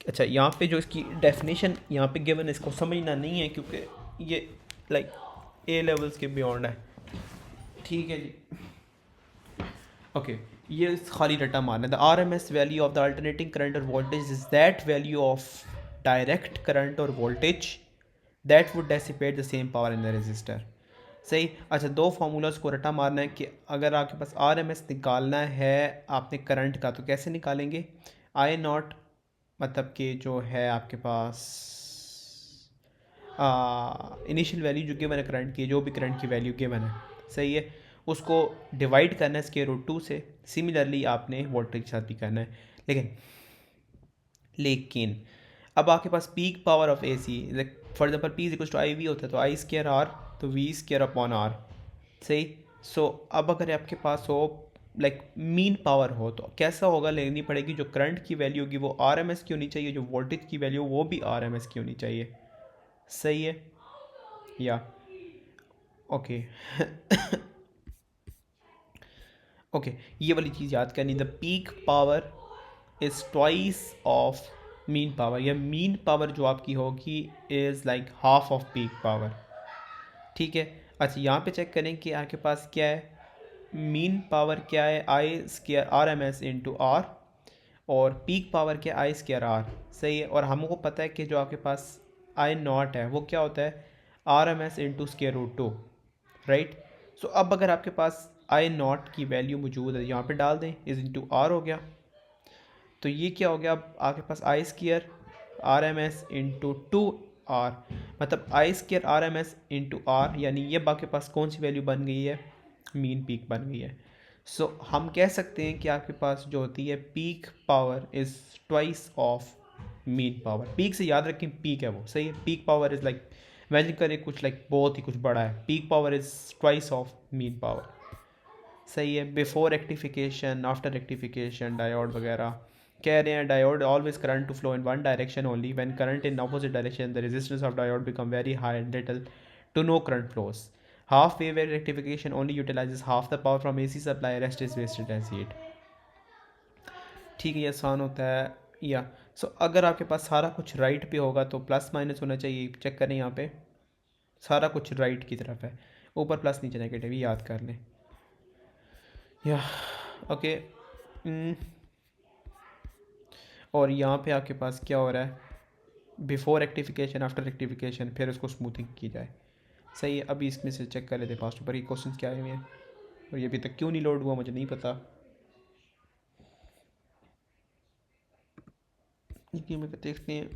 अच्छा, यहाँ पे जो इसकी डेफिनेशन यहाँ पे गिवन है, इसको समझना नहीं है क्योंकि ये लाइक ए लेवल्स के बियॉन्ड है, ठीक है जी। ओके, ये खाली रट्टा मारना है। The R M S value of the alternating current और voltage is that value of direct current और voltage that would dissipate the same power in the resistor, सही। अच्छा, दो फार्मूलाज को रट्टा मारना है कि अगर आपके पास आर एम एस निकालना है आपने करंट का, तो कैसे निकालेंगे। आई नॉट मतलब कि जो है आपके पास इनिशियल वैल्यू जो गिवन है करंट की, जो भी करंट की वैल्यू गिवन है, सही है, उसको डिवाइड करना है स्क्वायर रूट 2 से। सिमिलरली आपने वोल्टेज के साथ भी करना है, लेकिन अब आपके पास peak power of A C, for example P is equal to I V होता है, तो आई स्क्वायर आर तो वी स्क्वायर अपॉन आर, सही। सो अब अगर आपके पास हो लाइक मीन पावर हो तो कैसा होगा, लेनी पड़ेगी जो करंट की वैल्यू होगी वो आर एम एस की होनी चाहिए, जो वोल्टेज की वैल्यू वो भी आर एम एस की होनी चाहिए, सही है या ओके। ओके, ये वाली चीज़ याद करनी, the peak power is twice of mean power, या मीन पावर जो आपकी होगी is like half off peak power, ठीक है। अच्छा, यहाँ पे चेक करें कि आपके पास क्या है, मीन पावर क्या है, I square R M S into R, और पीक पावर क्या आई स्क्वायर आर, सही है। और हमको पता है कि जो आपके पास आई नॉट है वो क्या होता है, R M S into square root 2, right. So अब अगर आपके पास आई नॉट की वैल्यू मौजूद है, यहाँ पे डाल दें, इज इंटू आर हो गया, तो ये क्या हो गया, अब आपके पास I square R M S into 2 R, मतलब I square R M S into R, यानी ये आपके पास कौन सी वैल्यू बन गई है, मीन पीक बन गई है। सो हम कह सकते हैं कि आपके पास जो होती है peak power is twice of mean power. Peak से याद रखें पीक है वो, सही है। Peak power is like imagine करें कुछ लाइक बहुत ही कुछ बड़ा है, peak power is twice of mean power, सही है। Before rectification, after rectification, diode वगैरह कह रहे हैं, diode always current to flow in one direction only, when current in opposite direction the resistance of diode become very high and little to no current flows. Half wave rectification only utilises half the power from AC supply, rest is wasted as heat, ठीक है। ये आसान होता है या सो अगर आपके पास सारा कुछ राइट पे होगा तो प्लस माइनस होना चाहिए, चेक करें यहाँ पे सारा कुछ राइट की तरफ है, ऊपर प्लस नीचे नेगेटिव, याद कर लें या ओके। और यहाँ पे आपके पास क्या हो रहा है, बिफोर रेक्टिफिकेशन, आफ्टर रेक्टिफिकेशन, फिर उसको स्मूथिंग की जाए, सही है। अभी इसमें से चेक कर लेते हैं पास्ट ऊपर ये क्वेश्चन क्या आए हुए हैं, और ये अभी तक क्यों नहीं लोड हुआ मुझे नहीं पता। ये मैं देखते हैं।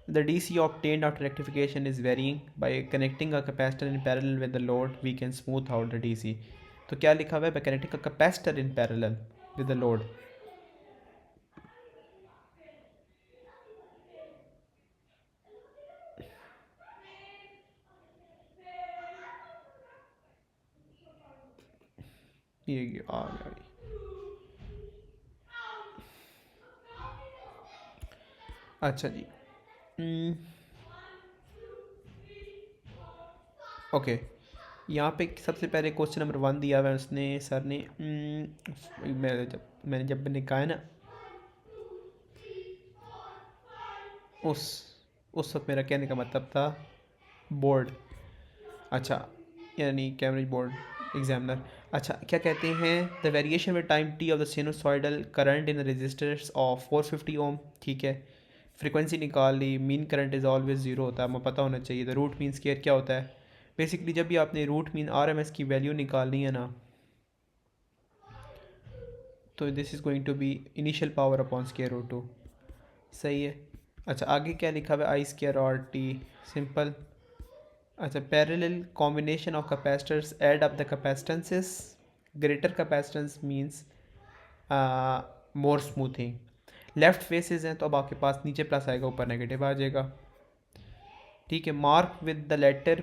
The DC obtained after rectification is varying. By connecting a capacitor in parallel with the load, we can smooth out the DC. तो क्या लिखा हुआ है? By connecting a capacitor in parallel with the load. ये आ गया। अच्छा जी। Okay, यहाँ पे सबसे पहले क्वेश्चन नंबर 1 दिया हुआ है उसने, सर ने। मैंने कहा ना, उस वक्त मेरा कहने का मतलब था बोर्ड, अच्छा, यानी कैम्ब्रिज बोर्ड एग्जामिनर। अच्छा, क्या कहते हैं? The variation with time T of the sinusoidal current in resistors of 450 ohm. ठीक है, फ्रीक्वेंसी निकाल ली। Mean current is always zero होता है, हमें पता होना चाहिए। द रूट मीन स्क्वायर क्या होता है? बेसिकली जब भी आपने रूट मीन RMS की वैल्यू निकालनी है ना, तो this is going to be initial power upon square root 2। सही है। अच्छा, आगे क्या लिखा हुआ है? आई स्क्वायर और टी, सिंपल। अच्छा, parallel combination of capacitors add up the capacitances. Greater capacitance means more smoothing. Left faces हैं तो अब आपके पास नीचे प्लस आएगा, ऊपर नेगेटिव आ जाएगा। ठीक है, mark with the letter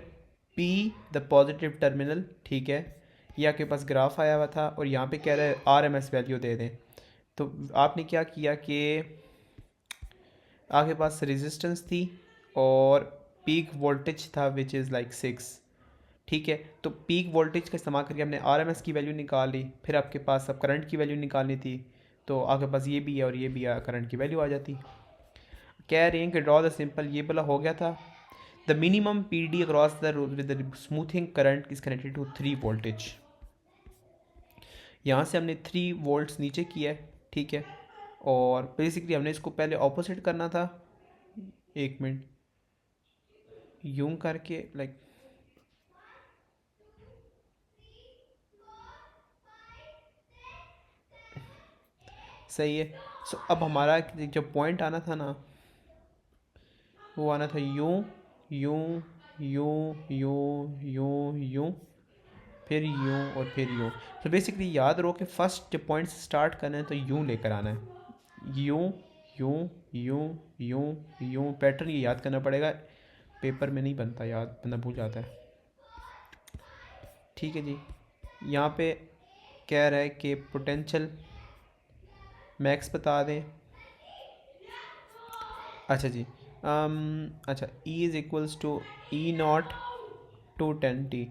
P the positive terminal. ठीक है, ये आपके पास ग्राफ आया हुआ था और यहाँ पे कह रहा है RMS वैल्यू दे दें। तो आपने क्या किया कि आपके पास रेजिस्टेंस थी और पीक वोल्टेज था विच इज़ लाइक 6। ठीक है, तो पीक वोल्टेज का इस्तेमाल करके हमने RMS की वैल्यू निकाल ली। फिर आपके पास अब करंट की वैल्यू निकालनी थी, तो आपके पास ये भी है और ये भी है, करंट की वैल्यू आ जाती। कह रहे हैं कि ड्रॉ द सिंपल, ये बोला हो गया था। The minimum PD across the with the smoothing current is connected to 3 voltage. यहाँ से हमने 3 वोल्ट्स नीचे किया है। ठीक है, और बेसिकली हमने इसको पहले ऑपोजिट करना था। एक मिनट, यूं करके लाइक सही है। सो अब हमारा जो पॉइंट आना था ना, वो आना था यूं यूं यूं यूं यूं यूं, फिर यूं और फिर यूं। तो बेसिकली याद रहो कि फर्स्ट जब पॉइंट से स्टार्ट करना है तो यूं लेकर आना है। यूं यूं यूं यूं यूं, पैटर्न ये याद करना पड़ेगा, पेपर में नहीं बनता याद, बंदा भूल जाता है। ठीक है जी, यहाँ पे कह रहा है कि पोटेंशियल मैक्स बता दें। अच्छा जी, अच्छा, E is equals to E0 to 10T।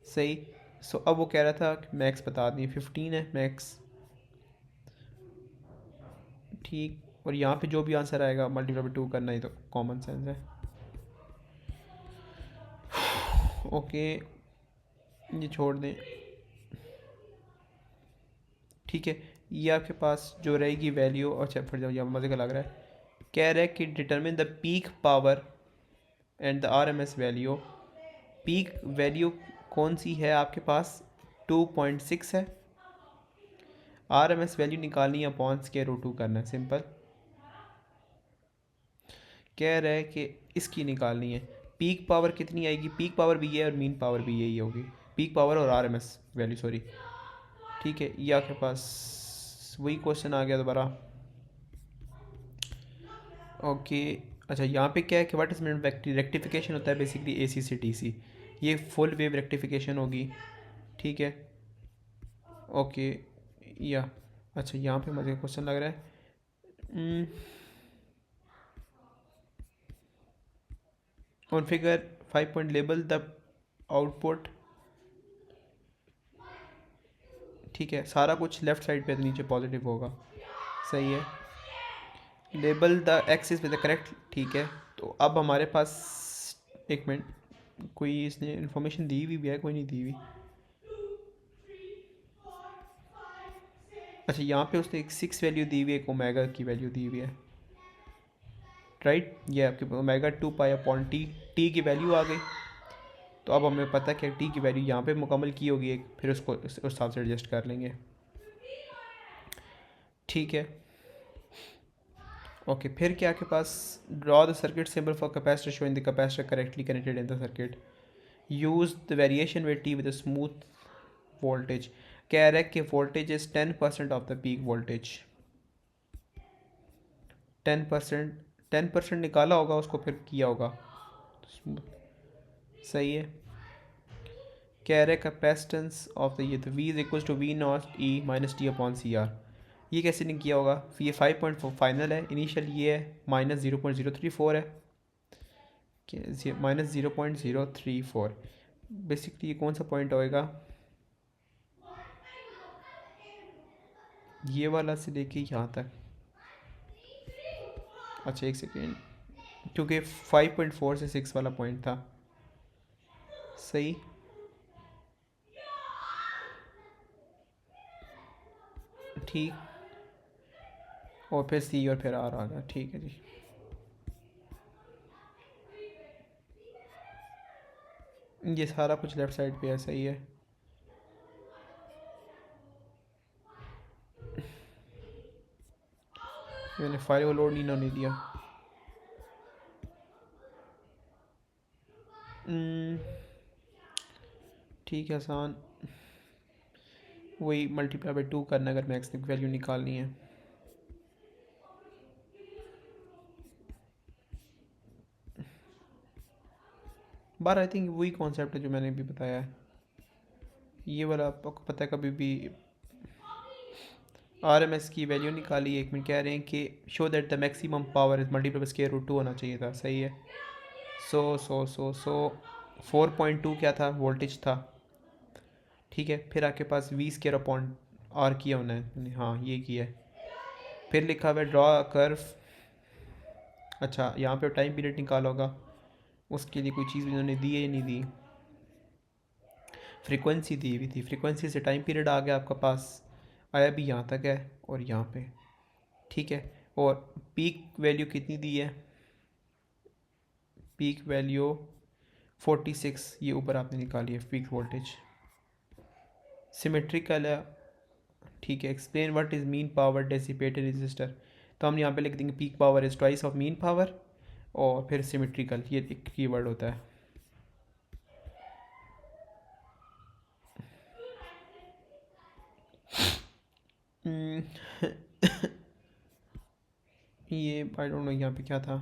सही। सो अब वो कह रहा था कि मैक्स बता दी, 15 है मैक्स। ठीक, और यहाँ पे जो भी आंसर आएगा मल्टीप्लाई बाई 2 करना ही तो कॉमन सेंस है। ओके, ये छोड़ दें। ठीक है, ये आपके पास जो रहेगी वैल्यू, अच्छा फिर जब यहाँ मज़े का लग रहा है, कह रहा है कि determine the peak power and the RMS value. Peak value कौन सी है आपके पास? 2.6 है। RMS वैल्यू निकालनी है अपॉन स्क्वायर रूट 2 करना है, सिंपल। कह रहा है कि इसकी निकालनी है। पीक पावर कितनी आएगी? पीक पावर भी है और मीन पावर भी यही होगी, पीक पावर और RMS वैल्यू, सॉरी। ठीक है, ये आपके पास वही क्वेश्चन आ गया दोबारा। ओके, अच्छा, यहाँ पे क्या है कि व्हाट इज मीन रेक्टिफिकेशन होता है बेसिकली AC से DC, ये फुल वेव रेक्टिफिकेशन होगी। ठीक है, ओके, या अच्छा, यहाँ पे मुझे क्वेश्चन लग रहा है on figure 5 point label the output. ठीक है, सारा कुछ लेफ्ट साइड पे नीचे पॉजिटिव होगा, सही है। Label the axis with the correct. ठीक है, तो अब हमारे पास, एक मिनट, कोई इसने इन्फॉर्मेशन दी हुई भी है, कोई नहीं दी हुई। अच्छा, यहाँ पे उसने एक 6 वैल्यू दी हुई है, एक ओमेगा की वैल्यू दी हुई है, राइट। ये आपके omega 2 pi upon T, T की वैल्यू आ गई। तो अब हमें पता है कि टी की वैल्यू यहाँ पे मुकम्मल की होगी एक, फिर उसको उस हिसाब से एडजस्ट कर लेंगे। ठीक है, ओके, फिर क्या आपके पास, draw the circuit symbol for capacitor showing the capacitor correctly connected in the circuit, use the variation with T with a smooth voltage. कह रहा है कि voltage is 10% of the peak voltage. 10% निकाला होगा उसको, फिर किया होगा। सही है। कह रहे कैपेसिटेंस ऑफ द ये तो V is equal to V naught E minus T upon C R. ये कैसे नहीं किया होगा, ये 5.4 फाइनल है, इनिशियल ये है -0.034 है, -0.034। बेसिकली ये कौन सा पॉइंट होएगा, ये वाला से लेके यहाँ तक। अच्छा एक सेकेंड, क्योंकि 5.4 से 6 वाला पॉइंट था। सही, ठीक, और फिर सी और फिर आर आ गया। ठीक है जी। ये सारा कुछ लेफ़्ट साइड पे है। सही है। मैंने फाइल को लोड नहीं होने दिया। ठीक है, आसान, वही मल्टीप्लाई बाई 2 करना अगर मैक्स की वैल्यू निकालनी है। बार आई थिंक वही कॉन्सेप्ट है जो मैंने भी बताया है। ये वाला आपको पता है, कभी भी RMS की वैल्यू निकाली। एक मिनट, कह रहे हैं कि show that the maximum power is multiply square root 2 होना चाहिए था। सही है। सो 4.2 क्या था, वोल्टेज था। ठीक है, फिर आपके पास वी स्केयर अपॉन आर किया होना है। हाँ ये किया है। फिर लिखा हुआ है ड्रॉ कर्व। अच्छा, यहाँ पे टाइम पीरियड निकाला होगा, उसके लिए कोई चीज़ इन्होंने दी है या नहीं दी। फ्रीक्वेंसी दी हुई थी, फ्रीक्वेंसी से टाइम पीरियड आ गया आपका पास, आया भी यहाँ तक है और यहाँ पे। ठीक है, और पीक वैल्यू कितनी दी है, पीक वैल्यू 46, ये ऊपर आपने निकाली है पीक वोल्टेज। सिमेट्रिकल है। ठीक है, explain what is mean power dissipated resistor. तो हम यहाँ पे लिख देंगे peak power is twice of mean power, और फिर सिमेट्रिकल, ये एक कीवर्ड होता है। ये आई डोंट नो यहाँ पे क्या था।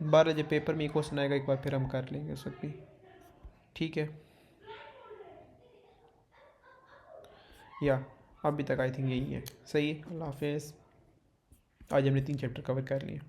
12 जब पेपर में एक क्वेश्चन आएगा एक बार, फिर हम कर लेंगे उस वक्त भी। ठीक है, या अभी तक आई थिंक यही है। सही है। अल्लाह हाफिज़। आज हमने 3 चैप्टर कवर कर लिए।